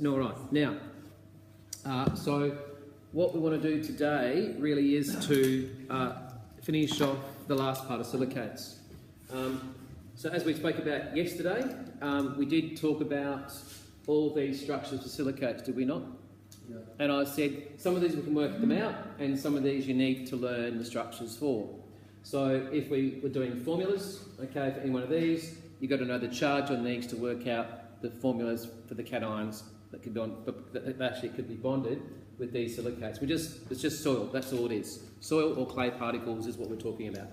All right. Now, so what we want to do today really is to finish off the last part of silicates. So as we spoke about yesterday, we did talk about all these structures for silicates, did we not? Yeah. And I said some of these we can work them out, and some of these you need to learn the structures for. So if we were doing formulas, okay, for any one of these, you've got to know the charge on these to work out the formulas for the cations that could be that actually could be bonded with these silicates. It's just soil, that's all it is. Soil or clay particles is what we're talking about.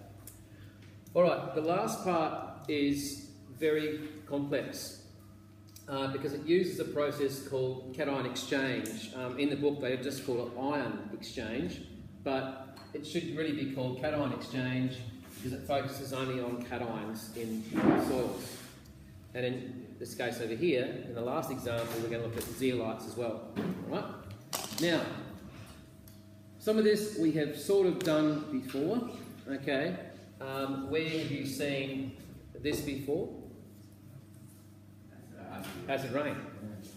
All right, the last part is very complex because it uses a process called cation exchange. In the book they just call it ion exchange, but it should really be called cation exchange because it focuses only on cations in soils. And in this case over here, in the last example, we're going to look at zeolites as well. All right? Now, some of this we have sort of done before, okay? Where have you seen this before? Acid rain.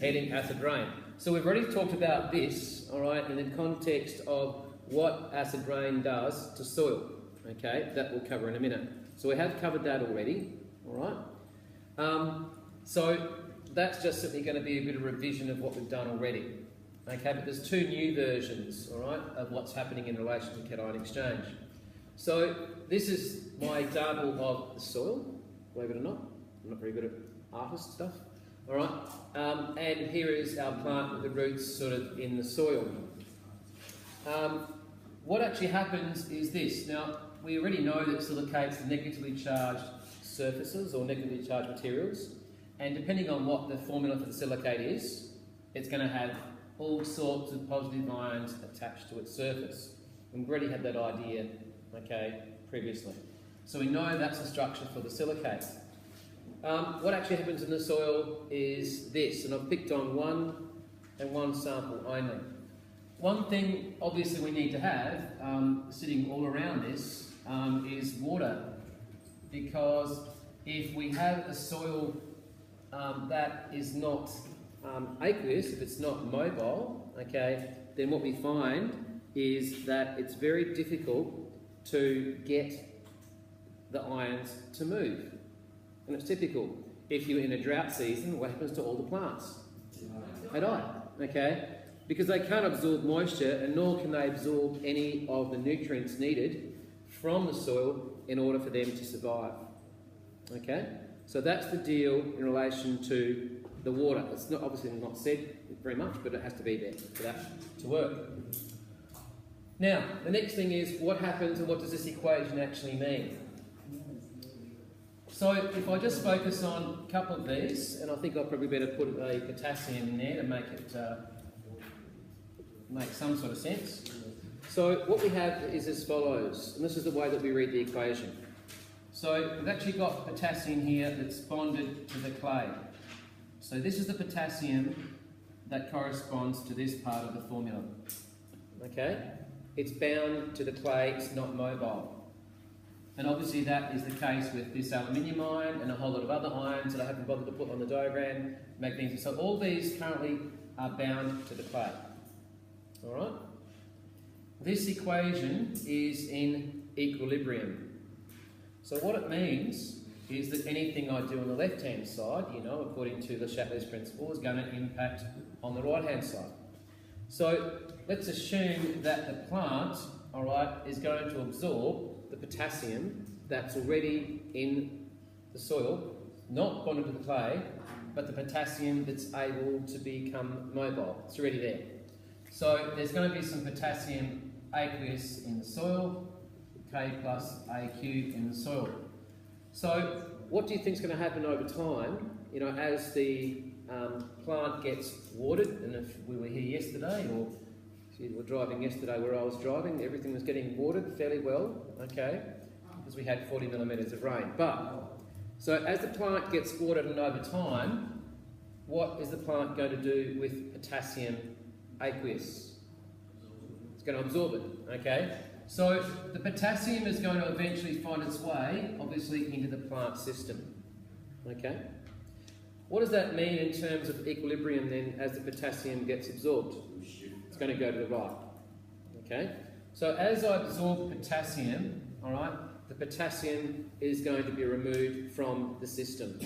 Heating acid rain. So we've already talked about this, all right, in the context of what acid rain does to soil, okay? That we'll cover in a minute. So we have covered that already, all right? So that's just simply going to be a bit of revision of what we've done already, okay? But there's two new versions, all right, of what's happening in relation to cation exchange. So this is my example of the soil, believe it or not. I'm not very good at artist stuff, all right? And here is our plant with the roots sort of in the soil. What actually happens is this. Now, we already know that silicates are negatively charged surfaces or negatively charged materials, and depending on what the formula for the silicate is, it's going to have all sorts of positive ions attached to its surface. We've already had that idea, okay, previously. So we know that's the structure for the silicate. What actually happens in the soil is this, and I've picked on one sample only. One thing obviously we need to have sitting all around this is water, because if we have a soil that is not aqueous, if it's not mobile, okay, then what we find is that it's very difficult to get the ions to move. And it's typical. If you're in a drought season, what happens to all the plants? They die, okay? Because they can't absorb moisture, and nor can they absorb any of the nutrients needed from the soil in order for them to survive. Okay? So that's the deal in relation to the water. It's not obviously not said very much, but it has to be there for that to work. Now, the next thing is what happens and what does this equation actually mean? So if I just focus on a couple of these, and I think I'll probably better put a potassium in there to make it make some sort of sense. So what we have is as follows, and this is the way that we read the equation. So we've actually got potassium here that's bonded to the clay. So this is the potassium that corresponds to this part of the formula. Okay? It's bound to the clay, it's not mobile. And obviously that is the case with this aluminium ion and a whole lot of other ions that I haven't bothered to put on the diagram, magnesium. So all these currently are bound to the clay. Alright? This equation is in equilibrium. So what it means is that anything I do on the left-hand side, you know, according to the Chapler's principle, is going to impact on the right-hand side. So let's assume that the plant, alright, is going to absorb the potassium that's already in the soil, not bonded to the clay, but the potassium that's able to become mobile. It's already there. So there's going to be some potassium aqueous in the soil, K plus AQ in the soil. So what do you think is going to happen over time, you know, as the plant gets watered? And if we were here yesterday, or if you were driving yesterday where I was driving, everything was getting watered fairly well, okay, because we had 40 millimetres of rain. But, so as the plant gets watered and over time, what is the plant going to do with potassium aqueous? It's going to absorb it, okay? So the potassium is going to eventually find its way, obviously, into the plant system, okay? what does that mean in terms of equilibrium then as the potassium gets absorbed? It's going to go to the right. Okay? So as I absorb potassium, all right, the potassium is going to be removed from the system.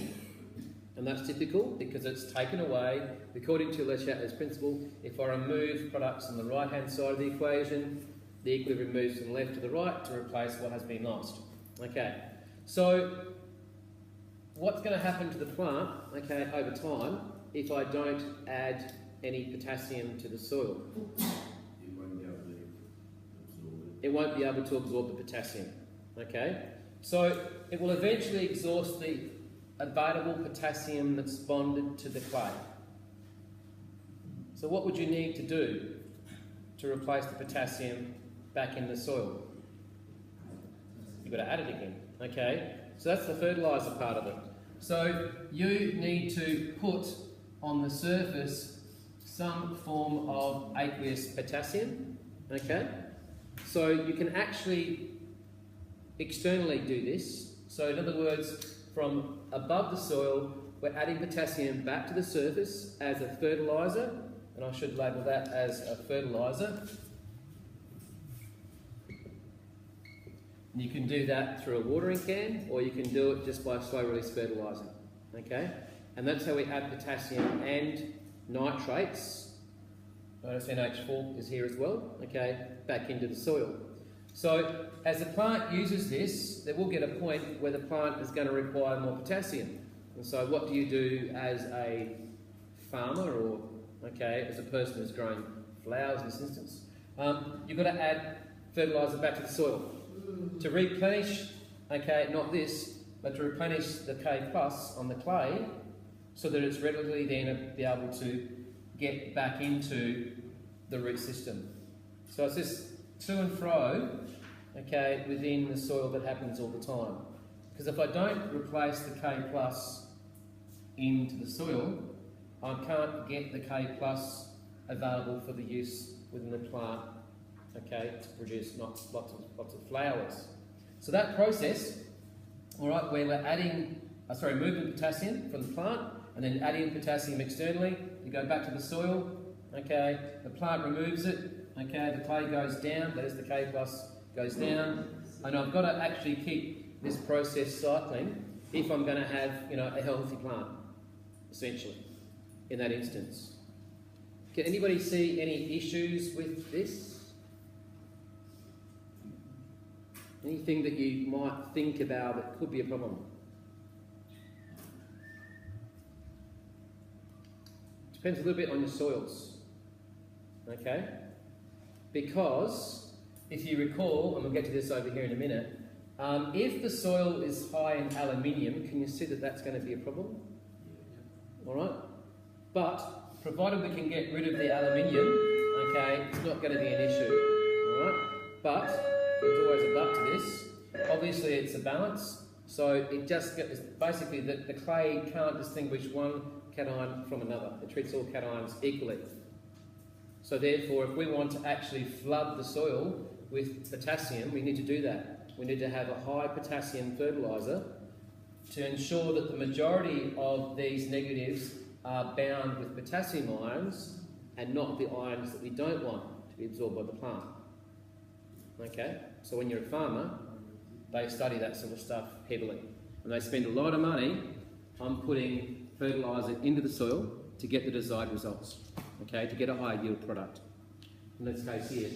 And that's typical because it's taken away, according to Le Chatelain's principle. If I remove products on the right-hand side of the equation, the equilibrium moves from the left to the right to replace what has been lost. Okay, so what's going to happen to the plant, okay, over time if I don't add any potassium to the soil? It won't be able to absorb the potassium. Okay, so it will eventually exhaust the available potassium that's bonded to the clay. So what would you need to do to replace the potassium back in the soil? You've got to add it again. Okay, so that's the fertiliser part of it. So you need to put on the surface some form of aqueous potassium. Okay, so you can actually externally do this. So in other words, from above the soil, we're adding potassium back to the surface as a fertiliser, and I should label that as a fertiliser. And you can do that through a watering can, or you can do it just by slow release fertilising. Okay? And that's how we add potassium and nitrates. Notice NH4 is here as well, okay, back into the soil. So as the plant uses this, there will get a point where the plant is going to require more potassium. And so what do you do as a farmer, or okay, as a person who's growing flowers in this instance? You've got to add fertiliser back to the soil to replenish, okay, not this, but to replenish the K plus on the clay, so that it's readily then be able to get back into the root system. So it's this to and fro, okay, within the soil that happens all the time. Because if I don't replace the K plus into the soil, I can't get the K plus available for the use within the plant, okay, to produce lots of flowers. So that process, all right, where we're adding, moving potassium from the plant and then adding potassium externally, you go back to the soil, okay, the plant removes it, okay, the clay goes down, that is the K plus goes down, and I've got to actually keep this process cycling if I'm going to have, you know, a healthy plant, essentially, in that instance. Can anybody see any issues with this? Anything that you might think about that could be a problem? Depends a little bit on your soils, okay? Because, if you recall, and we'll get to this over here in a minute, if the soil is high in aluminium, can you see that that's going to be a problem? All right? But, provided we can get rid of the aluminium, okay, it's not going to be an issue, all right? But, there's always a but to this. Obviously, it's a balance, so it just gets, basically, the clay can't distinguish one cation from another. It treats all cations equally. So therefore, if we want to actually flood the soil with potassium, we need to do that. We need to have a high potassium fertiliser to ensure that the majority of these negatives are bound with potassium ions and not the ions that we don't want to be absorbed by the plant. Okay? So when you're a farmer, they study that sort of stuff heavily. And they spend a lot of money on putting fertiliser into the soil to get the desired results. Okay, to get a high yield product. In this case here,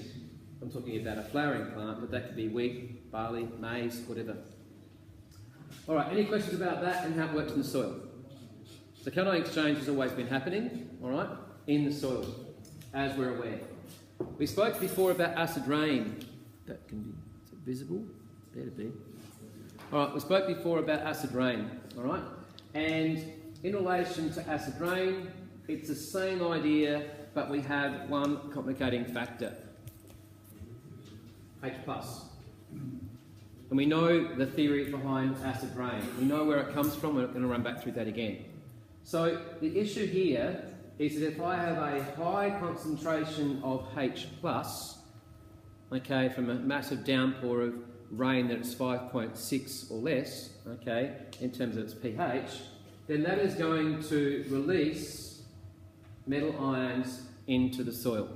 I'm talking about a flowering plant, but that could be wheat, barley, maize, whatever. All right, any questions about that and how it works in the soil? So cation exchange has always been happening, all right, in the soil, as we're aware. We spoke before about acid rain. That can be, is it visible? Better be. All right, we spoke before about acid rain, all right? And in relation to acid rain, it's the same idea, but we have one complicating factor, H+. And we know the theory behind acid rain. We know where it comes from. We're not going to run back through that again. So the issue here is that if I have a high concentration of H+, okay, from a massive downpour of rain that's 5.6 or less, okay, in terms of its pH, then that is going to release metal ions into the soil.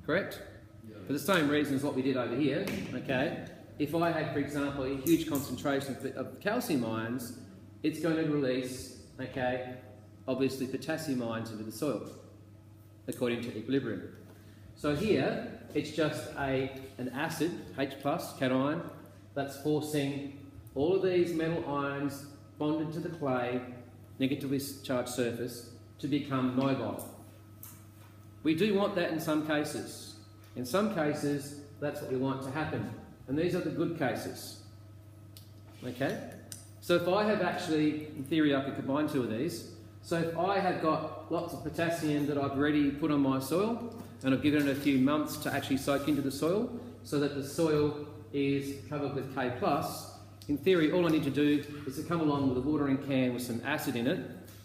Correct? Yeah. For the same reason as what we did over here, okay? If I had, for example, a huge concentration of calcium ions, it's going to release, okay, obviously potassium ions into the soil, according to equilibrium. So here, it's just an acid, H+, cation, that's forcing all of these metal ions bonded to the clay, negatively charged surface, to become mobile. We do want that in some cases. In some cases, that's what we want to happen. And these are the good cases. Okay? So if I have actually, in theory I could combine two of these. So if I have got lots of potassium that I've already put on my soil, and I've given it a few months to actually soak into the soil, so that the soil is covered with K+, in theory all I need to do is to come along with a watering can with some acid in it,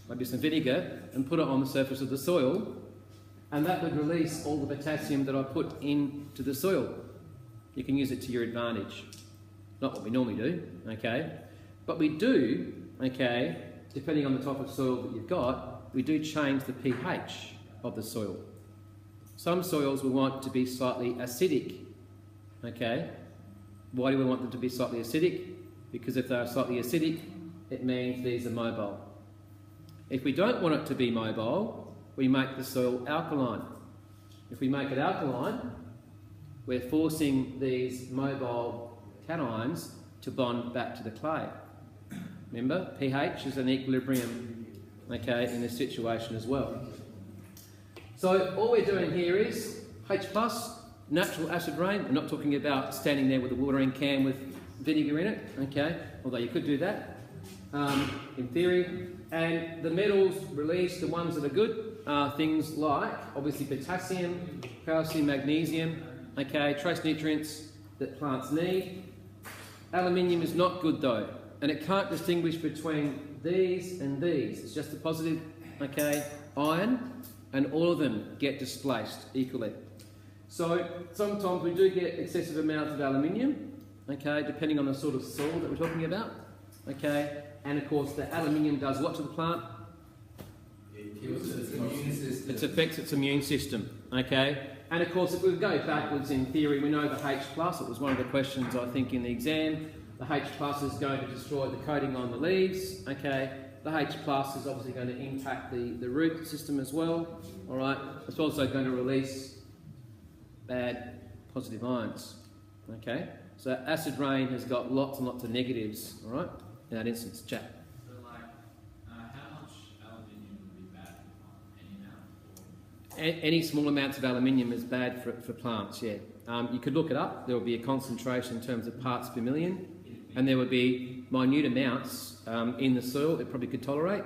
maybe some vinegar, and put it on the surface of the soil, and that would release all the potassium that I put into the soil. You can use it to your advantage. Not what we normally do, okay? But we do, okay, depending on the type of soil that you've got, we do change the pH of the soil. Some soils we want to be slightly acidic, okay? Why do we want them to be slightly acidic? Because if they're slightly acidic, it means these are mobile. If we don't want it to be mobile, we make the soil alkaline. If we make it alkaline, we're forcing these mobile cations to bond back to the clay. Remember, pH is an equilibrium, okay, in this situation as well. So all we're doing here is H+, natural acid rain. We're not talking about standing there with a watering can with vinegar in it, okay, although you could do that in theory. And the metals released, the ones that are good, are things like, obviously, potassium, calcium, magnesium, okay, trace nutrients that plants need. Aluminium is not good though, and it can't distinguish between these and these. It's just a positive, okay, ion, and all of them get displaced equally. So sometimes we do get excessive amounts of aluminium, okay, depending on the sort of soil that we're talking about, okay, and of course the aluminium does what to the plant? It kills its immune system. It affects its immune system, okay. And of course, if we go backwards in theory, we know the H+, it was one of the questions I think in the exam, the H+ is going to destroy the coating on the leaves, okay. The H+ is obviously going to impact the root system as well, alright. It's also going to release bad positive ions, okay. So acid rain has got lots and lots of negatives, alright, in that instance. Jack. So like, how much aluminium would be bad for any amount? Any small amounts of aluminium is bad for plants, yeah. You could look it up. There will be a concentration in terms of parts per million, and there would be minute amounts in the soil it probably could tolerate,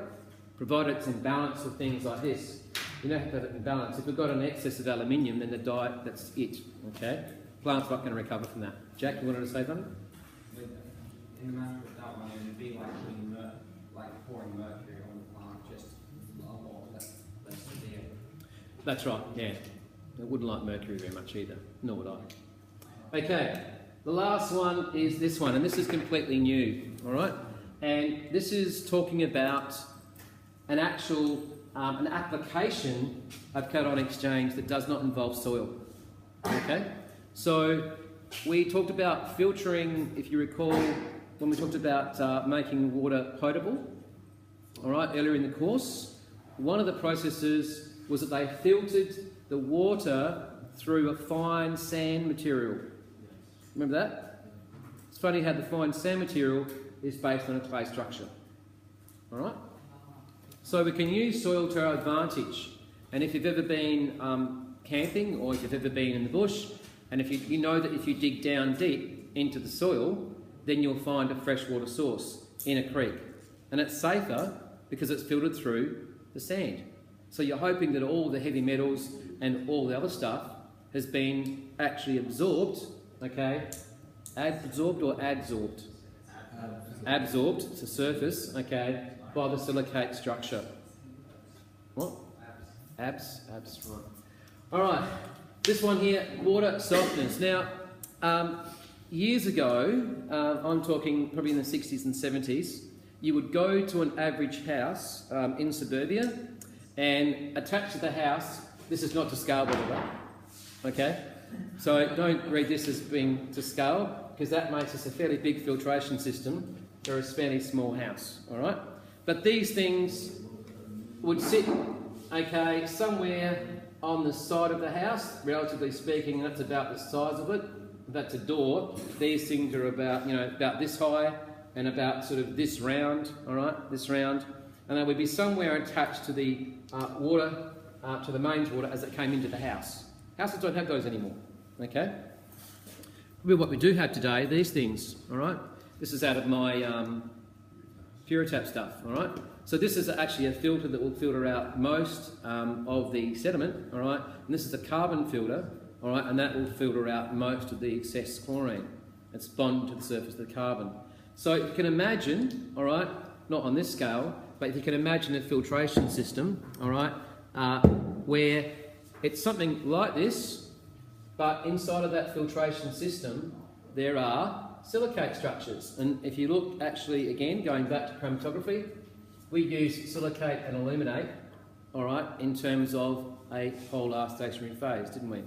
provided it's in balance with things like this. You don't have to have it in balance. If we've got an excess of aluminium, then the diet, that's it, okay? Plant's not going to recover from that. Jack, you wanted to say something? In the matter of that one, it would be like pouring mercury on the plant, just a lot less severe. That's right, yeah. I wouldn't like mercury very much either, nor would I. Okay, the last one is this one, and this is completely new, all right? And this is talking about an actual, an application of cation exchange that does not involve soil, okay? So we talked about filtering, if you recall, when we talked about making water potable, all right, earlier in the course. One of the processes was that they filtered the water through a fine sand material. Remember that? It's funny how the fine sand material is based on a clay structure. All right? So we can use soil to our advantage. And if you've ever been camping, or if you've ever been in the bush, and if you know that if you dig down deep into the soil, then you'll find a freshwater source in a creek. And it's safer because it's filtered through the sand. So you're hoping that all the heavy metals and all the other stuff has been actually absorbed, okay? Absorbed or adsorbed? Absorbed to surface, okay, by the silicate structure. What? Abs, right. All right, this one here, water softness. Now, years ago, I'm talking probably in the 60s and 70s, you would go to an average house in suburbia and attach to the house, this is not to scale by the way, okay? So don't read this as being to scale, because that makes us a fairly big filtration system for a fairly small house, all right? But these things would sit, okay, somewhere on the side of the house, relatively speaking, that's about the size of it. If that's a door, these things are about, about this high and about sort of this round, all right, this round. And they would be somewhere attached to the water, to the mains water as it came into the house. Houses don't have those anymore, okay? What we do have today, these things, all right? This is out of my Puritap stuff, all right? So this is actually a filter that will filter out most of the sediment, all right? And this is a carbon filter, all right? And that will filter out most of the excess chlorine. It's bonded to the surface of the carbon. So you can imagine, all right, not on this scale, but you can imagine a filtration system, all right, where it's something like this, but inside of that filtration system, there are silicate structures. And if you look, actually, again, going back to chromatography, we use silicate and illuminate, all right, in terms of a polar stationary phase, didn't we?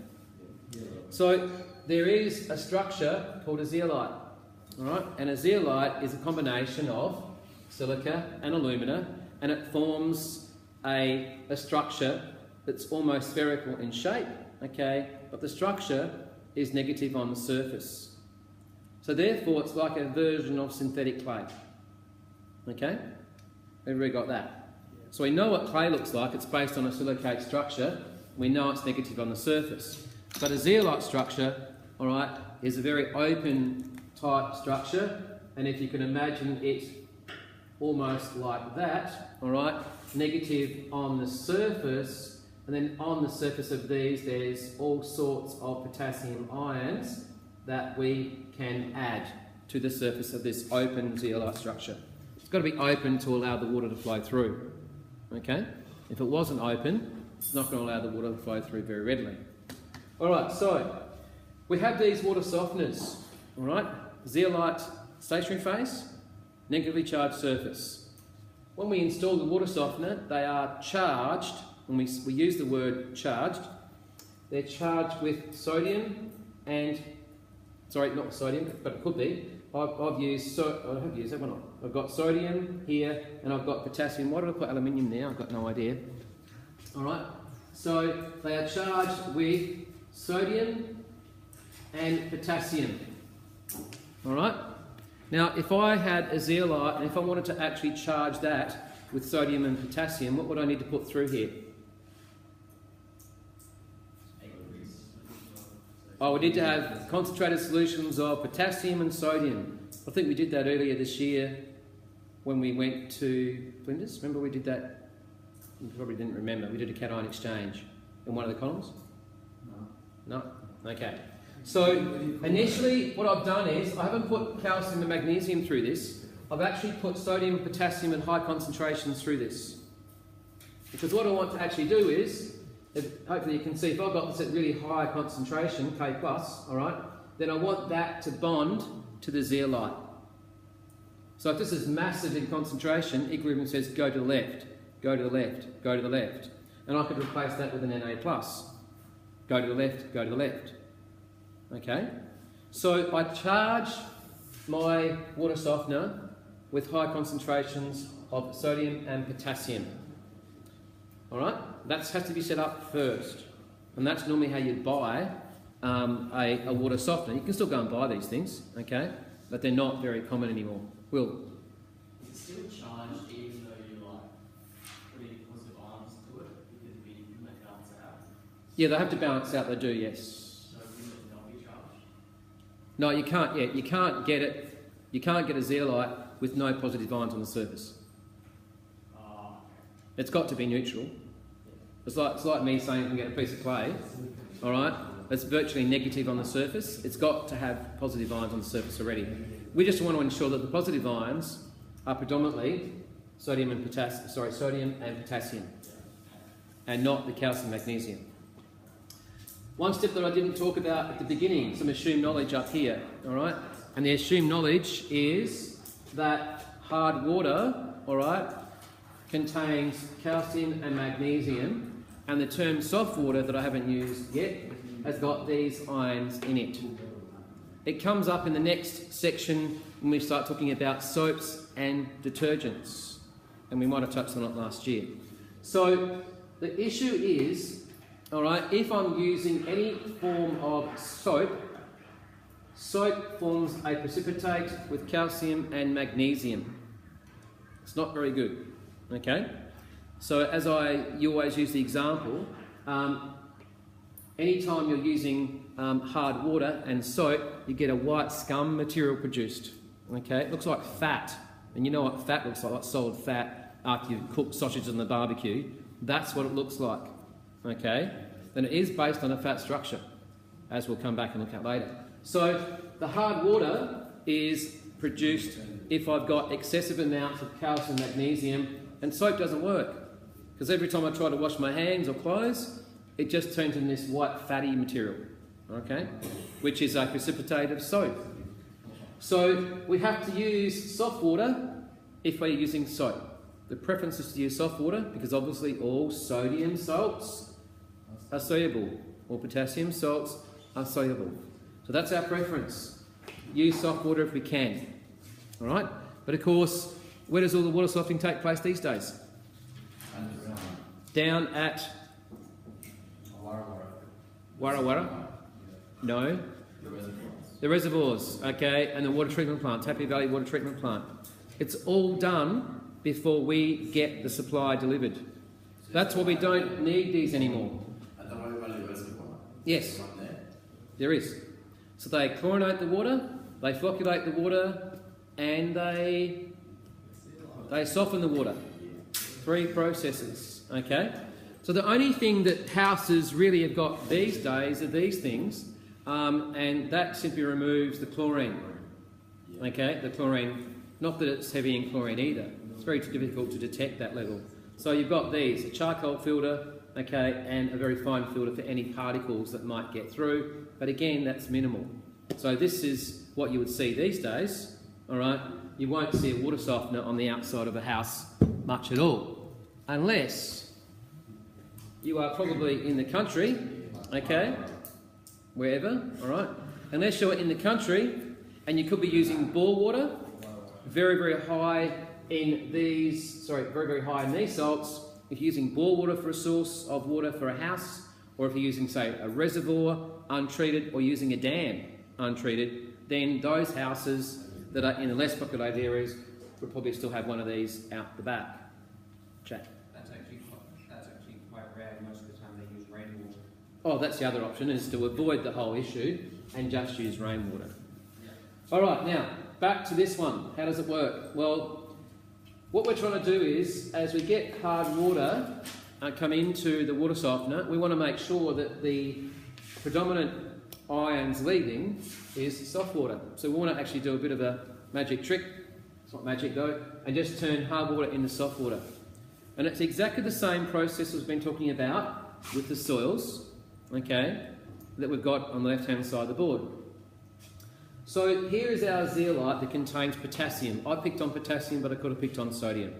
Yeah. So there is a structure called a zeolite, all right, and a zeolite is a combination of silica and alumina, and it forms a structure that's almost spherical in shape, okay, but the structure is negative on the surface. So therefore it's like a version of synthetic clay, okay? Everybody got that? So we know what clay looks like. It's based on a silicate structure. We know it's negative on the surface. But a zeolite structure, all right, is a very open type structure, and if you can imagine it almost like that, all right, negative on the surface, and then on the surface of these there's all sorts of potassium ions that we can add to the surface of this open zeolite structure. It's got to be open to allow the water to flow through, okay? If it wasn't open, it's not going to allow the water to flow through very readily. Alright, so we have these water softeners, alright? Zeolite stationary phase, negatively charged surface. When we install the water softener, they are charged, and we use the word charged, they're charged with sodium and, sorry, not sodium, but it could be. I have used that one. I've got sodium here, and I've got potassium. Why did I put aluminium there? I've got no idea. Alright, so they are charged with sodium and potassium. Alright? Now, if I had a zeolite, and if I wanted to actually charge that with sodium and potassium, what would I need to put through here? Oh, we need to have concentrated solutions of potassium and sodium. I think we did that earlier this year when we went to Flinders. Remember we did that? You probably didn't remember. We did a cation exchange in one of the columns? No? Okay. So initially what I've done is I haven't put calcium and magnesium through this. I've actually put sodium and potassium at high concentrations through this. Because what I want to actually do is, hopefully you can see, if I've got this at really high concentration, K+, alright, then I want that to bond to the zeolite. So if this is massive in concentration, equilibrium says go to the left, go to the left, go to the left. And I could replace that with an Na+. Go to the left, go to the left. Okay? So I charge my water softener with high concentrations of sodium and potassium. Alright? That has to be set up first. And that's normally how you buy a water softener. You can still go and buy these things, okay? But they're not very common anymore. Will? Is it still charged even though you putting positive ions to it? Because you make balance out? Yeah, they have to balance out, they do, yes. So will it not be charged? No, you can't, yeah, you can't get it. You can't get a zeolite with no positive ions on the surface. It's got to be neutral. It's like me saying you can get a piece of clay, alright? It's virtually negative on the surface. It's got to have positive ions on the surface already. We just want to ensure that the positive ions are predominantly sodium and potassium, and not the calcium magnesium. One step that I didn't talk about at the beginning, some assumed knowledge up here, alright? And the assumed knowledge is that hard water, all right, contains calcium and magnesium, and the term soft water that I haven't used yet has got these ions in it. It comes up in the next section when we start talking about soaps and detergents, and we might have touched on it last year. So the issue is, all right, if I'm using any form of soap, soap forms a precipitate with calcium and magnesium. It's not very good, okay? So as you always use the example, anytime you're using hard water and soap, you get a white scum material produced, okay? It looks like fat, and you know what fat looks like solid fat after you've cooked sausages on the barbecue. That's what it looks like, okay? Then it is based on a fat structure, as we'll come back and look at later. So the hard water is produced if I've got excessive amounts of calcium and magnesium, and soap doesn't work, because every time I try to wash my hands or clothes, it just turns into this white fatty material, okay, which is a precipitate of soap. So we have to use soft water if we're using soap. The preference is to use soft water because obviously all sodium salts are soluble, or potassium salts are soluble. So that's our preference. Use soft water if we can. All right? But of course, where does all the water softening take place these days? Down at Warra? No. The reservoirs, okay, and the water treatment plant, Tappy Valley Water Treatment Plant. It's all done before we get the supply delivered. That's why we don't need these anymore. At the Warra Valley Reservoir? Yes, there is. So they chlorinate the water, they flocculate the water, and they soften the water. 3 processes, okay? So the only thing that houses really have got these days are these things, and that simply removes the chlorine, okay? The chlorine, not that it's heavy in chlorine either. It's very difficult to detect that level. So you've got these, a charcoal filter, okay, and a very fine filter for any particles that might get through, but again, that's minimal. So this is what you would see these days, all right? You won't see a water softener on the outside of a house much at all, unless you are probably in the country, okay, wherever, all right? Unless you're in the country and you could be using bore water, very, very high in these, very, very high in these salts. If you're using bore water for a source of water for a house, or if you're using, say, a reservoir untreated, or using a dam untreated, then those houses that are in the less populated areas would probably still have one of these out the back. Jack? That's actually quite rare. Most of the time they use rainwater. Oh, that's the other option, is to avoid the whole issue and just use rainwater. All right, now, back to this one. How does it work? Well, what we're trying to do is, as we get hard water come into the water softener, we want to make sure that the predominant ions leaving is soft water. So we want to actually do a bit of a magic trick, it's not magic though, and just turn hard water into soft water. And it's exactly the same process we've been talking about with the soils, okay, that we've got on the left-hand side of the board. So here is our zeolite that contains potassium. I picked on potassium, but I could have picked on sodium.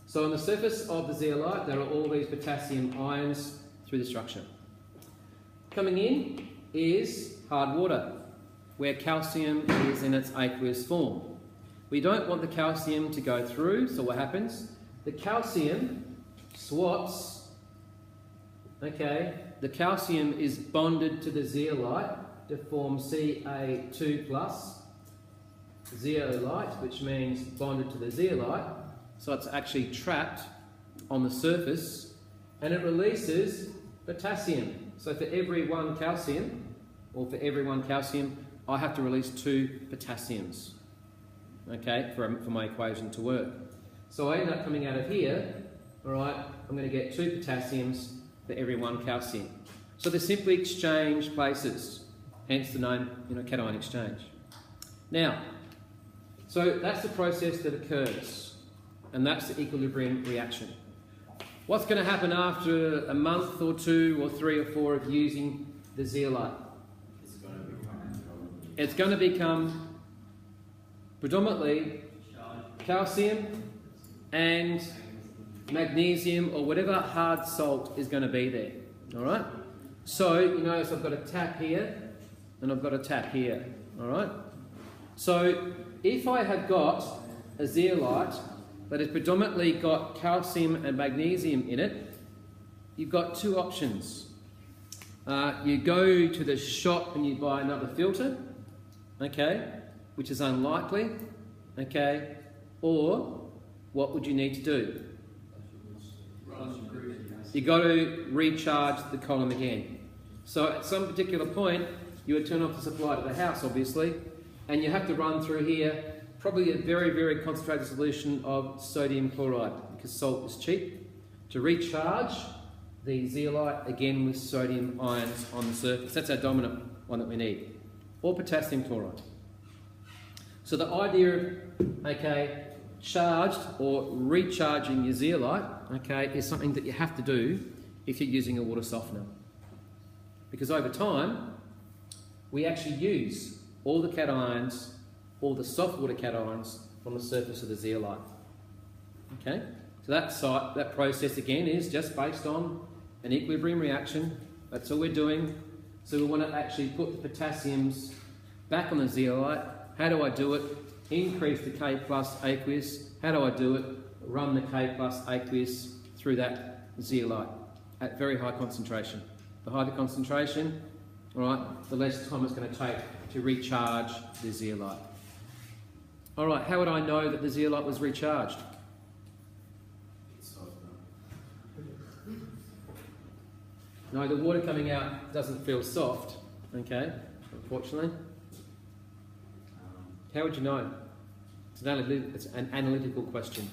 So on the surface of the zeolite, there are all these potassium ions through the structure. Coming in is hard water, where calcium is in its aqueous form. We don't want the calcium to go through, so what happens? The calcium swaps, okay, the calcium is bonded to the zeolite to form Ca2+, zeolite, which means bonded to the zeolite, so it's actually trapped on the surface, and it releases potassium. So for every 1 calcium, or for every 1 calcium, I have to release 2 potassiums, okay, for my equation to work. So I end up coming out of here, all right, I'm going to get 2 potassiums for every 1 calcium. So they simply exchange places, hence the name, cation exchange. Now, so that's the process that occurs, and that's the equilibrium reaction. What's going to happen after a month or 2 or 3 or 4 of using the zeolite? It's going to become predominantly calcium and magnesium or whatever hard salt is going to be there. All right? So you notice I've got a tap here and I've got a tap here. All right? So if I have got a zeolite that has predominantly got calcium and magnesium in it, you've got two options. You go to the shop and you buy another filter, okay, which is unlikely, okay, or what would you need to do? You got to recharge the column again. So at some particular point, you would turn off the supply to the house, obviously, and you have to run through here probably a very, very concentrated solution of sodium chloride, because salt is cheap, to recharge the zeolite again with sodium ions on the surface. That's our dominant one that we need. Or potassium chloride. So the idea of, okay, charged or recharging your zeolite, okay, is something that you have to do if you're using a water softener. Because over time, we actually use all the cations, all the soft water cations from the surface of the zeolite. Okay? So that process again is just based on an equilibrium reaction. That's all we're doing. So we want to actually put the potassiums back on the zeolite. How do I do it? Increase the K plus aqueous. How do I do it? Run the K plus aqueous through that zeolite at very high concentration. The higher the concentration, all right, the less time it's going to take to recharge the zeolite. All right, how would I know that the zeolite was recharged? No, the water coming out doesn't feel soft, okay, unfortunately. How would you know? It's an analytical question.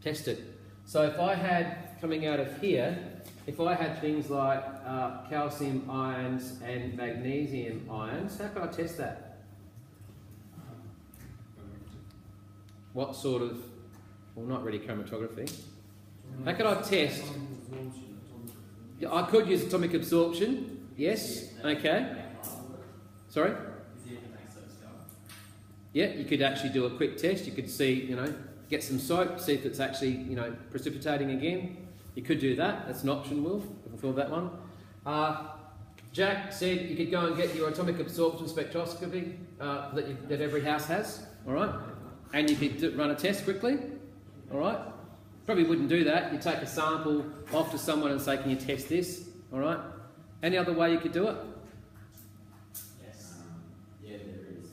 Test it. So if I had, coming out of here, if I had things like calcium ions and magnesium ions, how could I test that? What sort of, well, not really chromatography. How could I test? Yeah, I could use atomic absorption, yes, okay. Sorry? Yeah, you could actually do a quick test. You could see, get some soap, see if it's actually, precipitating again. You could do that. That's an option, Will. You can fill that one. Jack said you could go and get your atomic absorption spectroscopy that every house has, all right? And you could run a test quickly, all right? Probably wouldn't do that. You take a sample off to someone and say, can you test this, all right? Any other way you could do it? Yes. Yeah, there is.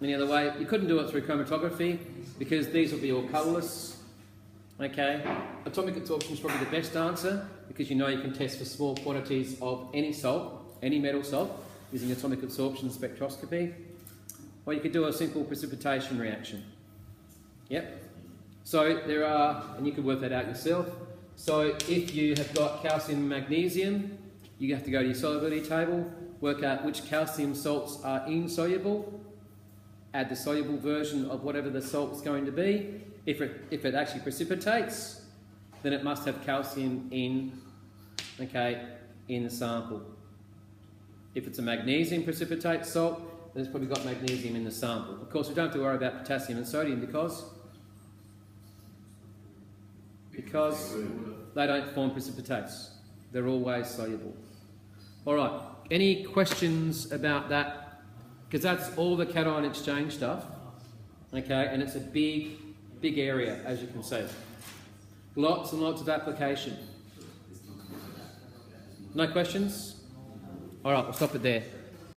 Any other way? You couldn't do it through chromatography because these will be all colourless. Okay, atomic absorption is probably the best answer because you can test for small quantities of any salt, any metal salt, using atomic absorption spectroscopy. Or you could do a simple precipitation reaction. Yep. So there are, and you can work that out yourself. So if you have got calcium and magnesium, you have to go to your solubility table, work out which calcium salts are insoluble, add the soluble version of whatever the salt's going to be. If it actually precipitates, then it must have calcium in the sample. If it's a magnesium precipitate salt, then it's probably got magnesium in the sample. Of course, we don't have to worry about potassium and sodium because they don't form precipitates. They're always soluble. All right, any questions about that? Because that's all the cation exchange stuff, okay, and it's a big area, as you can see. Lots and lots of application. No questions? All right, we'll stop it there.